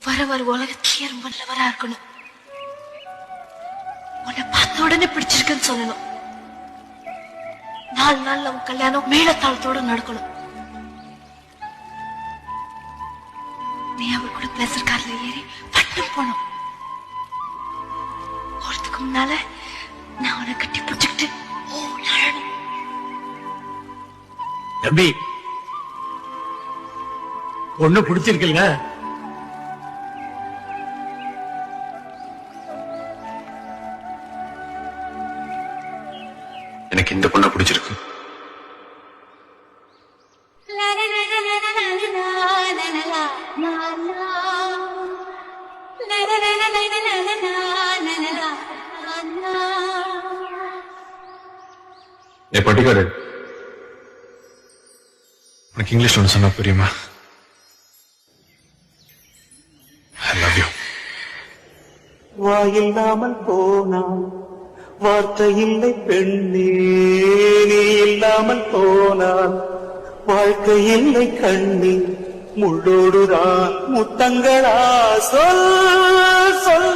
வர வர உலகத்திலேயே ரொம்ப நல்லவரா இருக்கணும். உன்னை பார்த்த உடனே பிடிச்சிருக்குன்னு சொல்லணும். 4 நாள் நம்ம கல்யாணம் மேலத்தாளத்தோட நடக்கணும். நீ அவர் கூட பிளேசர் கார்ல ஏறி பட்டம் போனோம். போறதுக்கு முன்னால நான் அவனை கட்டி பிடிச்சுக்கிட்டு அழணும். தம்பி, பொண்ணு பிடிச்சிருக்குல்ல? எனக்கு இந்த பொண்ணை பிடிச்சிருக்கு. பட்டிக்காடு, உனக்கு இங்கிலீஷ்ல ஒன்று சொன்னா புரியுமா? I love you. வாயில்லாமல் போனான் வார்த்தை இல்லை பெண்ணே, நீ இல்லாமல் போனான் வாழ்க்கை இல்லை கண்ணே, முள்ளோடுதான் முத்தங்களா சொல் சொல்.